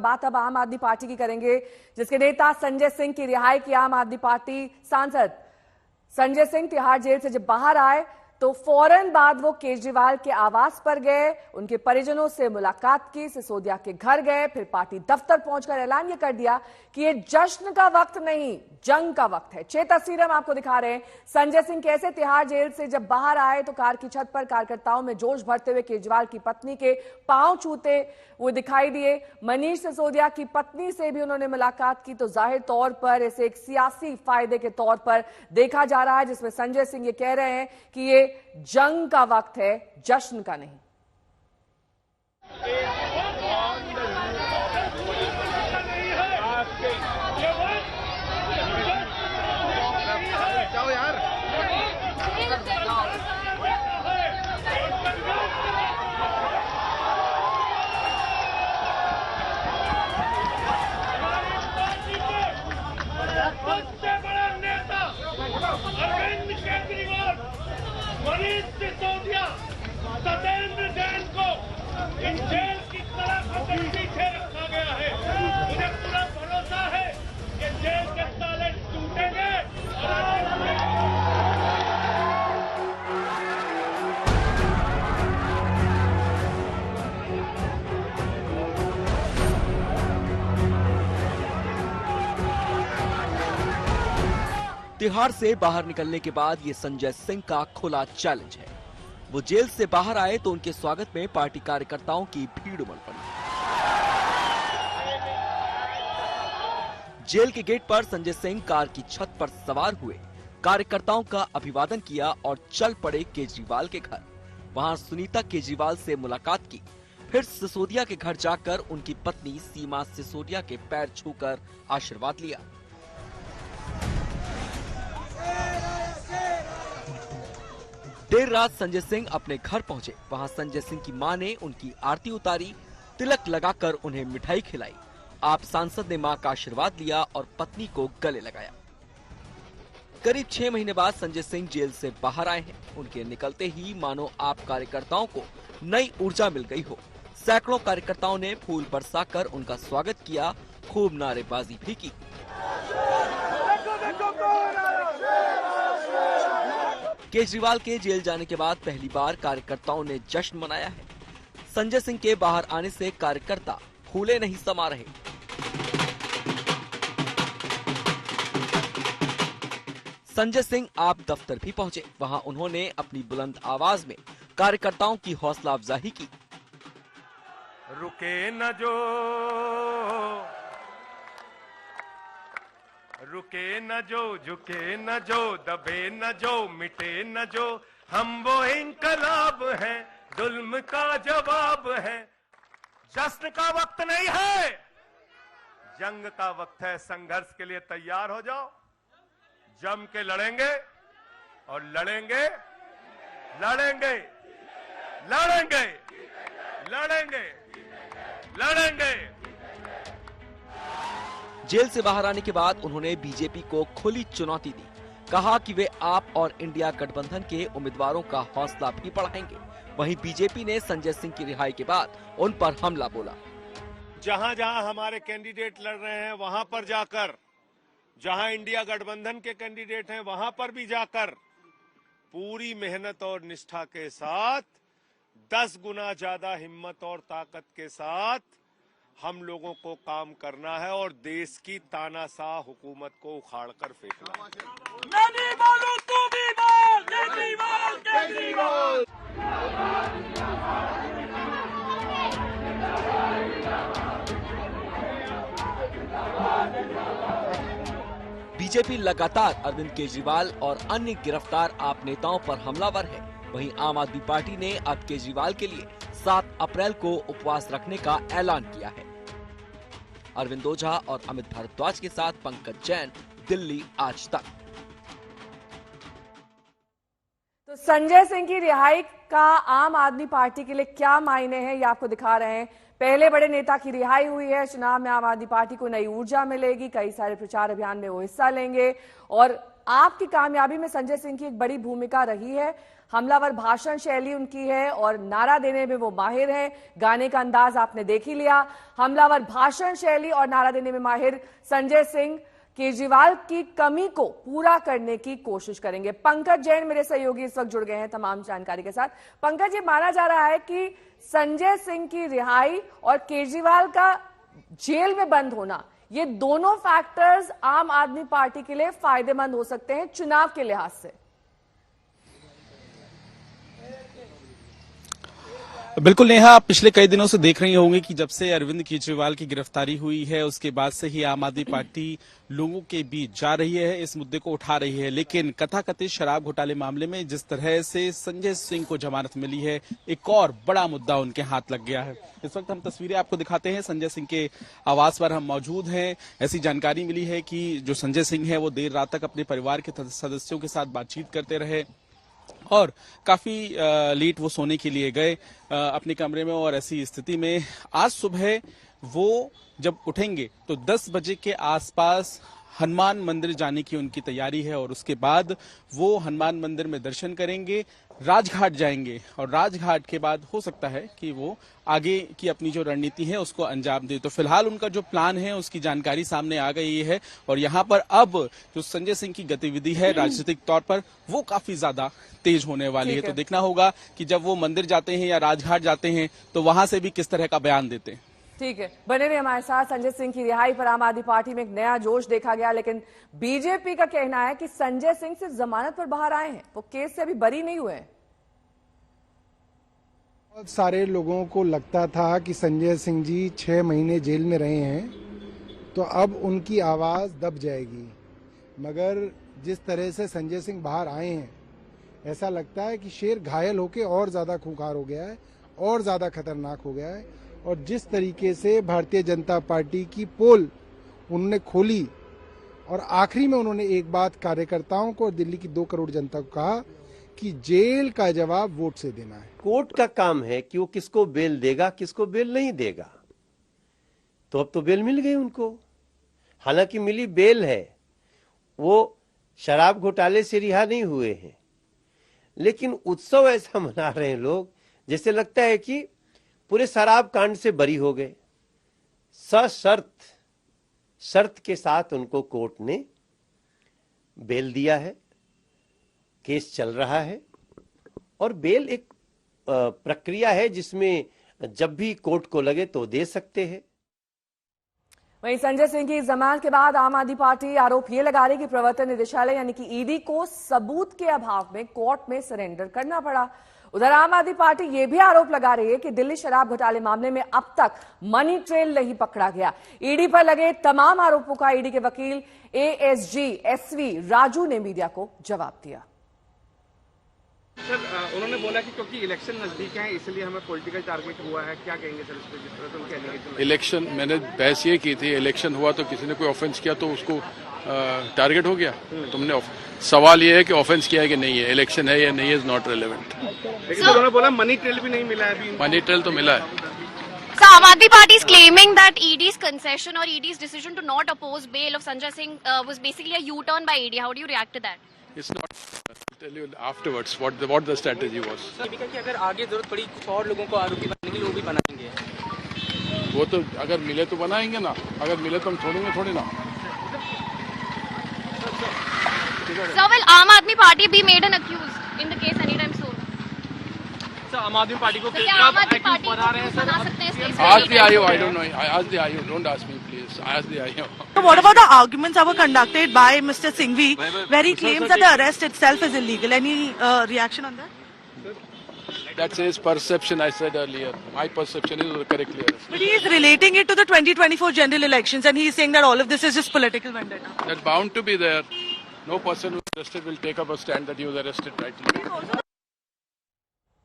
बात अब आम आदमी पार्टी की करेंगे, जिसके नेता संजय सिंह की रिहाई की आम आदमी पार्टी सांसद संजय सिंह तिहाड़ जेल से जब बाहर आए तो फौरन बाद वो केजरीवाल के आवास पर गए, उनके परिजनों से मुलाकात की, सिसोदिया के घर गए, फिर पार्टी दफ्तर पहुंचकर ऐलान ये कर दिया कि ये जश्न का वक्त नहीं, जंग का वक्त है। 6 तस्वीरें हम आपको दिखा रहे हैं। संजय सिंह कैसे तिहाड़ जेल से जब बाहर आए तो कार की छत पर कार्यकर्ताओं में जोश भरते हुए केजरीवाल की पत्नी के पांव छूते वो दिखाई दिए। मनीष सिसोदिया की पत्नी से भी उन्होंने मुलाकात की, तो जाहिर तौर पर इसे एक सियासी फायदे के तौर पर देखा जा रहा है, जिसमें संजय सिंह ये कह रहे हैं कि ये जंग का वक्त है, जश्न का नहीं। जाओ यार। सबसे बड़ा नेता अरविंद केजरीवाल, मनीष सिसोदिया, सत्येंद्र जैन को इन जेल की तरफ पीछे रखा गया है। मुझे पूरा भरोसा है कि जेल के ताले टूटेंगे और तिहाड़ से बाहर निकलने के बाद ये संजय सिंह का खुला चैलेंज है। वो जेल से बाहर आए तो उनके स्वागत में पार्टी कार्यकर्ताओं की भीड़ उमड़ पड़ी। जेल के गेट पर संजय सिंह कार की छत पर सवार हुए, कार्यकर्ताओं का अभिवादन किया और चल पड़े केजरीवाल के घर। वहां सुनीता केजरीवाल से मुलाकात की, फिर सिसोदिया के घर जाकर उनकी पत्नी सीमा सिसोदिया के पैर छूकर आशीर्वाद लिया। देर रात संजय सिंह अपने घर पहुंचे। वहां संजय सिंह की मां ने उनकी आरती उतारी, तिलक लगाकर उन्हें मिठाई खिलाई। आप सांसद ने मां का आशीर्वाद लिया और पत्नी को गले लगाया। करीब 6 महीने बाद संजय सिंह जेल से बाहर आए हैं। उनके निकलते ही मानो आप कार्यकर्ताओं को नई ऊर्जा मिल गई हो। सैकड़ों कार्यकर्ताओं ने फूल बरसाकर उनका स्वागत किया, खूब नारेबाजी भी की। केजरीवाल के जेल जाने के बाद पहली बार कार्यकर्ताओं ने जश्न मनाया है। संजय सिंह के बाहर आने से कार्यकर्ता फूले नहीं समा रहे। संजय सिंह आप दफ्तर भी पहुंचे। वहां उन्होंने अपनी बुलंद आवाज में कार्यकर्ताओं की हौसला अफजाई की। रुके न जो, झुके न जो, दबे न जो, मिटे न जो, हम वो इंकलाब हैं, जुल्म का जवाब है। जश्न का वक्त नहीं है, जंग का वक्त है। संघर्ष के लिए तैयार हो जाओ, जम के लड़ेंगे और लड़ेंगे, लड़ेंगे, लड़ेंगे, लड़ेंगे, लड़ेंगे। जेल से बाहर आने के बाद उन्होंने बीजेपी को खुली चुनौती दी। कहा कि वे आप और इंडिया गठबंधन के उम्मीदवारों का हौसला भी बढ़ाएंगे। वहीं बीजेपी ने संजय सिंह की रिहाई के बाद उन पर हमला बोला। जहां जहां हमारे कैंडिडेट लड़ रहे हैं वहां पर जाकर, जहां इंडिया गठबंधन के कैंडिडेट हैं वहां पर भी जाकर पूरी मेहनत और निष्ठा के साथ 10 गुना ज्यादा हिम्मत और ताकत के साथ हम लोगों को काम करना है और देश की तानाशाह हुकूमत को उखाड़ कर फेंकना है। मैं नहीं बोलूं, तू भी बोल, केजरीवाल, केजरीवाल। बीजेपी लगातार अरविंद केजरीवाल और अन्य गिरफ्तार आप नेताओं पर हमलावर है। वहीं आम आदमी पार्टी ने अब केजरीवाल के लिए 7 अप्रैल को उपवास रखने का ऐलान किया है। अरविंद ओझा और अमित भारद्वाज के साथ पंकज जैन, दिल्ली आज तक। तो संजय सिंह की रिहाई का आम आदमी पार्टी के लिए क्या मायने हैं, ये आपको दिखा रहे हैं। पहले बड़े नेता की रिहाई हुई है, चुनाव में आम आदमी पार्टी को नई ऊर्जा मिलेगी, कई सारे प्रचार अभियान में वो हिस्सा लेंगे और आपकी कामयाबी में संजय सिंह की एक बड़ी भूमिका रही है। हमलावर भाषण शैली उनकी है और नारा देने में वो माहिर है। गाने का अंदाज आपने देख ही लिया। हमलावर भाषण शैली और नारा देने में माहिर संजय सिंह केजरीवाल की कमी को पूरा करने की कोशिश करेंगे। पंकज जैन मेरे सहयोगी इस वक्त जुड़ गए हैं तमाम जानकारी के साथ। पंकज, ये माना जा रहा है कि संजय सिंह की रिहाई और केजरीवाल का जेल में बंद होना, ये दोनों फैक्टर्स आम आदमी पार्टी के लिए फायदेमंद हो सकते हैं चुनाव के लिहाज से। बिल्कुल नेहा, आप पिछले कई दिनों से देख रही होंगे कि जब से अरविंद केजरीवाल की गिरफ्तारी हुई है उसके बाद से ही आम आदमी पार्टी लोगों के बीच जा रही है, इस मुद्दे को उठा रही है। लेकिन कथाकथित शराब घोटाले मामले में जिस तरह से संजय सिंह को जमानत मिली है, एक और बड़ा मुद्दा उनके हाथ लग गया है। इस वक्त हम तस्वीरें आपको दिखाते हैं, संजय सिंह के आवास पर हम मौजूद हैं। ऐसी जानकारी मिली है कि जो संजय सिंह है वो देर रात तक अपने परिवार के सदस्यों के साथ बातचीत करते रहे और काफी लेट वो सोने के लिए गए अपने कमरे में। और ऐसी स्थिति में आज सुबह वो जब उठेंगे तो 10 बजे के आसपास हनुमान मंदिर जाने की उनकी तैयारी है और उसके बाद वो हनुमान मंदिर में दर्शन करेंगे, राजघाट जाएंगे और राजघाट के बाद हो सकता है कि वो आगे की अपनी जो रणनीति है उसको अंजाम दे। तो फिलहाल उनका जो प्लान है उसकी जानकारी सामने आ गई है और यहाँ पर अब जो संजय सिंह की गतिविधि है राजनीतिक तौर पर वो काफी ज्यादा तेज होने वाली है। तो देखना होगा कि जब वो मंदिर जाते हैं या राजघाट जाते हैं तो वहां से भी किस तरह का बयान देते हैं। ठीक है, बने रहे हमारे साथ। संजय सिंह की रिहाई पर आम आदमी पार्टी में एक नया जोश देखा गया, लेकिन बीजेपी का कहना है कि संजय सिंह सिर्फ जमानत पर बाहर आए हैं, वो केस से अभी बरी नहीं हुए हैं। बहुत सारे लोगों को लगता था कि संजय सिंह जी 6 महीने जेल में रहे हैं तो अब उनकी आवाज दब जाएगी, मगर जिस तरह से संजय सिंह बाहर आए हैं ऐसा लगता है कि शेर घायल होकर और ज्यादा खूंखार हो गया है और ज्यादा खतरनाक हो गया है। और जिस तरीके से भारतीय जनता पार्टी की पोल उन्होंने खोली और आखिरी में उन्होंने एक बात कार्यकर्ताओं को और दिल्ली की 2 करोड़ जनता को कहा कि जेल का जवाब वोट से देना है। कोर्ट का काम है कि वो किसको बेल देगा, किसको बेल नहीं देगा। तो अब तो बेल मिल गई उनको, हालांकि मिली बेल है, वो शराब घोटाले से रिहा नहीं हुए हैं, लेकिन उत्सव ऐसा मना रहे हैं लोग जैसे लगता है कि पूरे शराब कांड से बरी हो गए। शर्त के साथ उनको कोर्ट ने बेल दिया है, केस चल रहा है और बेल एक प्रक्रिया है जिसमें जब भी कोर्ट को लगे तो दे सकते हैं। वहीं संजय सिंह की जमानत के बाद आम आदमी पार्टी आरोप ये लगा रही कि प्रवर्तन निदेशालय यानी कि ईडी को सबूत के अभाव में कोर्ट में सरेंडर करना पड़ा। उधर आम आदमी पार्टी ये भी आरोप लगा रही है कि दिल्ली शराब घोटाले मामले में अब तक मनी ट्रेल नहीं पकड़ा गया। ईडी पर लगे तमाम आरोपों का ईडी के वकील एएसजी एसवी राजू ने मीडिया को जवाब दिया। सर, उन्होंने बोला कि क्योंकि इलेक्शन नजदीक है इसलिए हमें पॉलिटिकल टारगेट हुआ है, क्या कहेंगे सर इस पर, जिस तरह से उनके एलिगेशन? इलेक्शन मैंने बहस ये की थी, इलेक्शन हुआ तो किसी ने कोई ऑफेंस किया तो उसको टारगेट हो गया। तुमने सवाल ये है कि ऑफेंस किया है कि नहीं है, इलेक्शन है या नहीं है, इज नॉट रिलेवेंट। लेकिन उन्होंने बोला मनी ट्रेल भी नहीं मिला है अभी। मनी ट्रेल तो मिला है। So, Aam Aadmi Party is claiming that ED's concession or ED's decision to not oppose bail of Sanjay Singh was basically a U-turn by ED. How do you react to that? It's not. I'll tell you afterwards what the strategy was. कि अगर आगे जरूरत पड़ी कुछ और लोगों को आरोपी बनाने के लिए वो भी बनाएंगे। वो तो अगर मिले तो बनाएंगे ना, अगर मिले तो हम छोड़ेंगे थोड़ी ना। So, will Aam Aadmi Party be made an accused in the case anytime soon? Sir, आम आदमी पार्टी को क्या आम आदमी पार्टी बना सकते हैं इस केस में? Ask the IO, I don't know. Ask the IO. Don't ask me, please. Ask the IO. So what about the arguments that were conducted by Mr. Singhvi, where he claims that the arrest itself is illegal? Any reaction on that? That's his perception, I said earlier. My perception is correctly arrested. But he is relating it to the 2024 general elections, and he is saying that all of this is just political vendetta. That's bound to be there. No person who is arrested will take up a stand that he was arrested rightly.